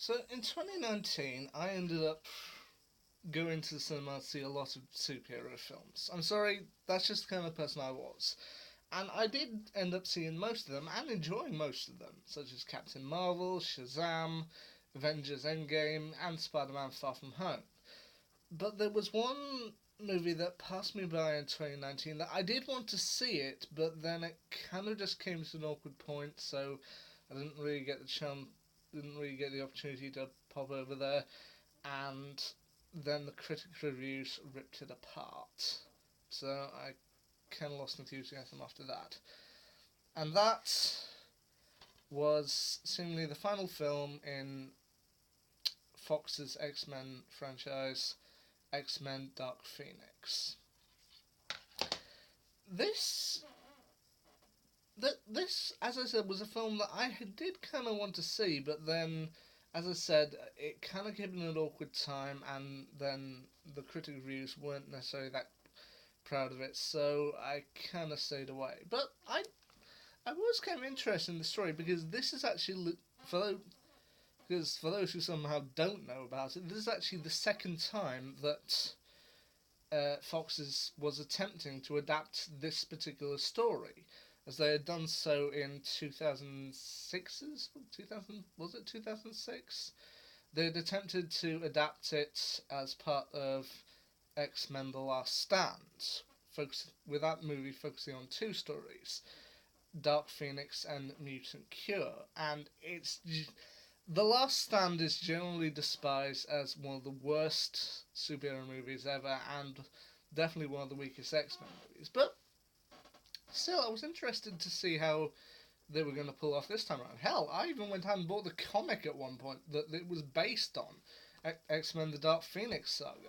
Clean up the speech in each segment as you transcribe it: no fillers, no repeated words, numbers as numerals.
So in 2019, I ended up going to the cinema to see a lot of superhero films. I'm sorry, that's just the kind of person I was. And I did end up seeing most of them and enjoying most of them, such as Captain Marvel, Shazam, Avengers Endgame, and Spider Man Far From Home. But there was one movie that passed me by in 2019 that I did want to see it, but then it kind of just came to an awkward point, so I didn't really get the chance, didn't really get the opportunity to pop over there, and then the critic reviews ripped it apart. So I kind of lost enthusiasm after that. And that was seemingly the final film in Fox's X Men franchise, X Men Dark Phoenix. This this, as I said, was a film that I did kind of want to see, but then, as I said, it kind of came in an awkward time, and then the critic reviews weren't necessarily that proud of it, so I kind of stayed away. But I was kind of interested in the story because this is actually for those who somehow don't know about it, this is actually the second time that was attempting to adapt this particular story, as they had done so in 2006's 2000 was it 2006? They had attempted to adapt it as part of X Men: The Last Stand, with that movie focusing on two stories, Dark Phoenix and Mutant Cure, and The Last Stand is generally despised as one of the worst superhero movies ever, and definitely one of the weakest X Men movies. But still, I was interested to see how they were going to pull off this time around. Hell, I even went out and bought the comic at one point that it was based on, X Men: The Dark Phoenix saga.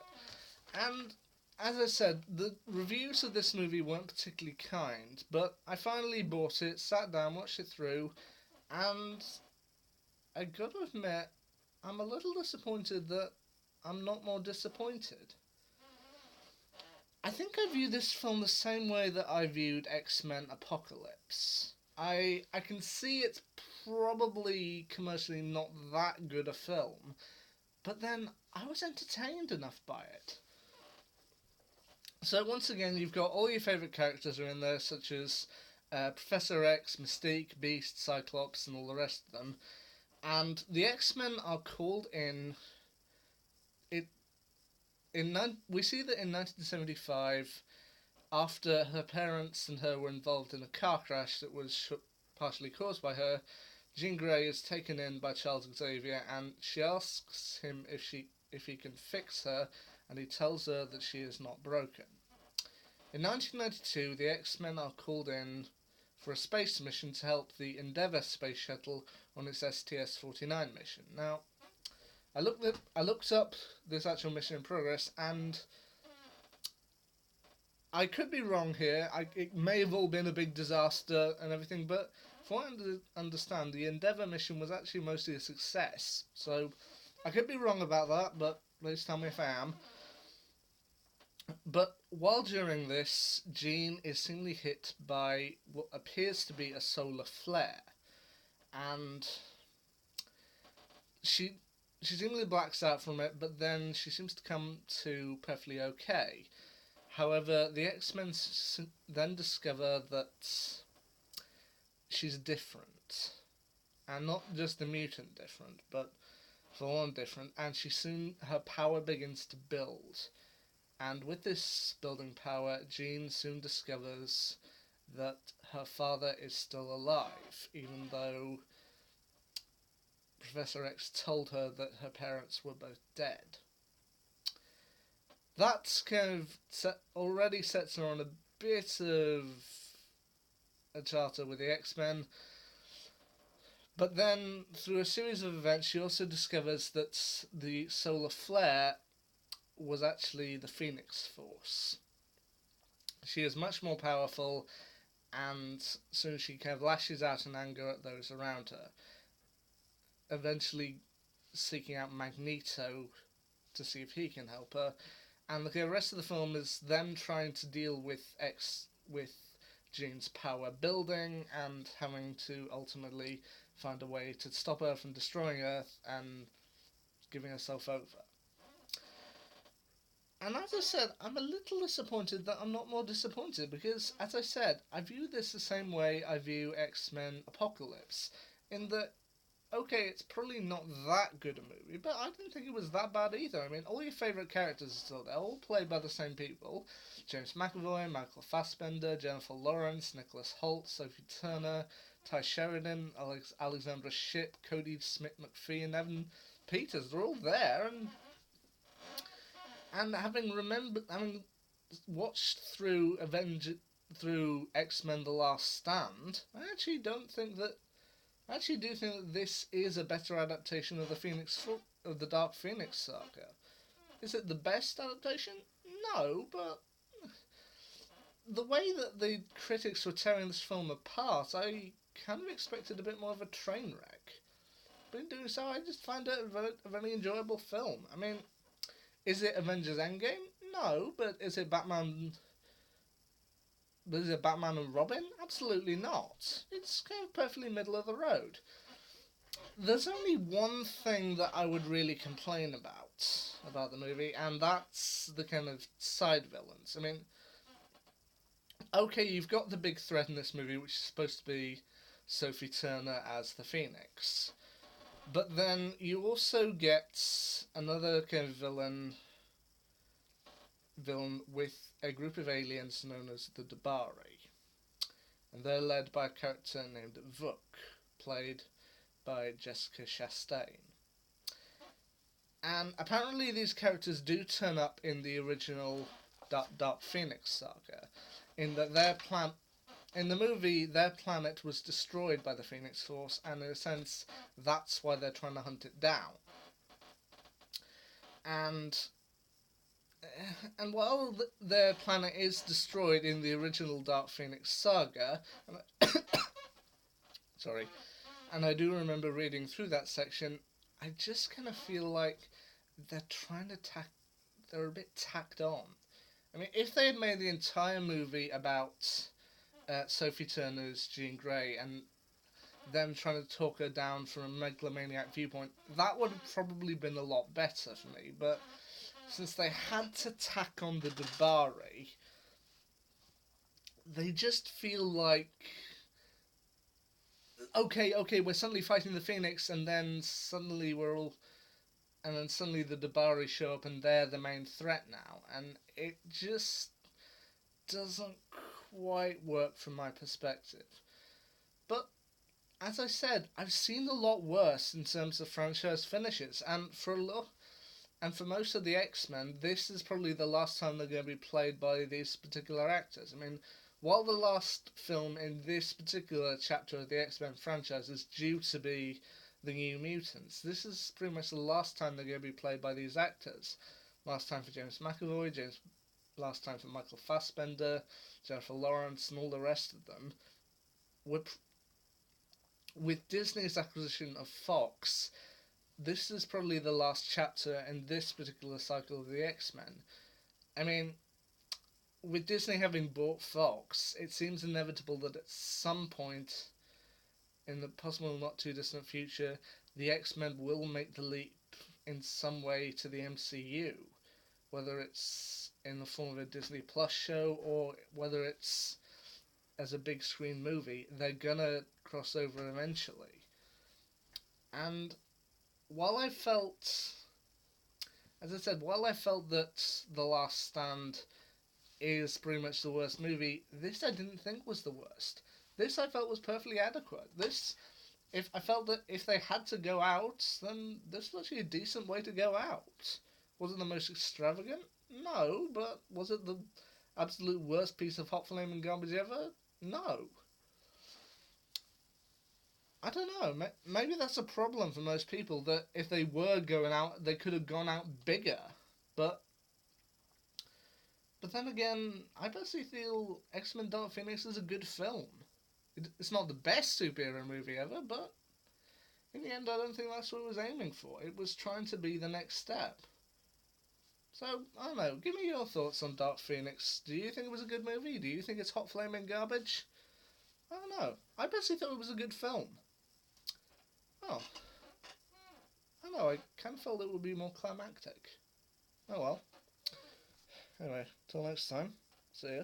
And as I said, the reviews of this movie weren't particularly kind, but I finally bought it, sat down, watched it through, and I gotta admit, I'm a little disappointed that I'm not more disappointed. I think I view this film the same way that I viewed X Men Apocalypse. I can see it's probably commercially not that good a film, but then I was entertained enough by it. So once again, you've got all your favourite characters are in there, such as Professor X, Mystique, Beast, Cyclops, and all the rest of them. And the X Men are called in. It we see that in 1975, after her parents and her were involved in a car crash that was partially caused by her, Jean Grey is taken in by Charles Xavier, and she asks him if he can fix her, and he tells her that she is not broken. In 1992, the X-Men are called in for a space mission to help the Endeavour space shuttle on its STS-49 mission. Now, I looked up this actual mission in progress, and I could be wrong here. It may have all been a big disaster and everything, but from what I understand, the Endeavour mission was actually mostly a success. So I could be wrong about that, but please tell me if I am. But while during this, Jean is seemingly hit by what appears to be a solar flare, and she she seemingly blacks out from it, but then she seems to come to perfectly okay. However, the X Men then discover that she's different, and not just the mutant different, but full on different. And her power begins to build, and with this building power, Jean soon discovers that her father is still alive, even though Professor X told her that her parents were both dead. That's kind of already sets her on a bit of a charter with the X-Men. But then, through a series of events, she also discovers that the solar flare was actually the Phoenix Force. She is much more powerful, and soon she kind of lashes out in anger at those around her, eventually seeking out Magneto to see if he can help her. And the rest of the film is them trying to deal with Jean's power building and having to ultimately find a way to stop her from destroying Earth and giving herself over. And as I said, I'm a little disappointed that I'm not more disappointed because, as I said, I view this the same way I view X-Men Apocalypse, in that, okay, it's probably not that good a movie, but I didn't think it was that bad either. I mean, all your favourite characters are still there, all played by the same people. James McAvoy, Michael Fassbender, Jennifer Lawrence, Nicholas Hoult, Sophie Turner, Ty Sheridan, Alexandra Shipp, Cody Smith-McPhee, and Evan Peters. They're all there, and having watched through X-Men: The Last Stand, I actually do think that this is a better adaptation of the Dark Phoenix saga. Is it the best adaptation? No, but the way that the critics were tearing this film apart, I kind of expected a bit more of a train wreck. But in doing so, I just find it a very enjoyable film. I mean, is it Avengers Endgame? No, but is it Batman? Is it Batman and Robin? Absolutely not. It's kind of perfectly middle of the road. There's only one thing that I would really complain about the movie, and that's the kind of side villains. I mean, okay, you've got the big threat in this movie, which is supposed to be Sophie Turner as the Phoenix. But then you also get another kind of villain with a group of aliens known as the Dabari. And they're led by a character named Vuk, played by Jessica Chastain. And apparently these characters do turn up in the original Dark Phoenix saga, in that in the movie, their planet was destroyed by the Phoenix Force, and in a sense, that's why they're trying to hunt it down. And while their planet is destroyed in the original Dark Phoenix saga, sorry, and I do remember reading through that section, I just kind of feel like they're they're a bit tacked on. I mean, if they had made the entire movie about Sophie Turner's Jean Grey and them trying to talk her down from a megalomaniac viewpoint, that would have probably been a lot better for me, but since they had to tack on the Dabari, they just feel like, okay, we're suddenly fighting the Phoenix, and then suddenly the Dabari show up, and they're the main threat now, and it just doesn't quite work from my perspective. But as I said, I've seen a lot worse in terms of franchise finishes, and for most of the X-Men, this is probably the last time they're going to be played by these particular actors. I mean, while the last film in this particular chapter of the X-Men franchise is due to be the New Mutants, this is pretty much the last time they're going to be played by these actors. Last time for James McAvoy, last time for Michael Fassbender, Jennifer Lawrence, and all the rest of them. With Disney's acquisition of Fox, this is probably the last chapter in this particular cycle of the X-Men. I mean, with Disney having bought Fox, it seems inevitable that at some point in the possible not too distant future, the X-Men will make the leap in some way to the MCU. Whether it's in the form of a Disney Plus show or whether it's as a big screen movie, they're gonna cross over eventually. And while I felt that The Last Stand is pretty much the worst movie, this I didn't think was the worst. This I felt was perfectly adequate. I felt that if they had to go out, then this was actually a decent way to go out. Was it the most extravagant? No, but was it the absolute worst piece of hot flaming garbage ever? No. I don't know. Maybe that's a problem for most people, that if they were going out, they could have gone out bigger. But then again, I personally feel X-Men Dark Phoenix is a good film. It's not the best superhero movie ever, but in the end, I don't think that's what it was aiming for. It was trying to be the next step. So, I don't know. Give me your thoughts on Dark Phoenix. Do you think it was a good movie? Do you think it's hot flaming garbage? I don't know. I personally thought it was a good film. Oh. don't know. I kind of felt it would be more climactic. Oh well. Anyway, till next time. See ya.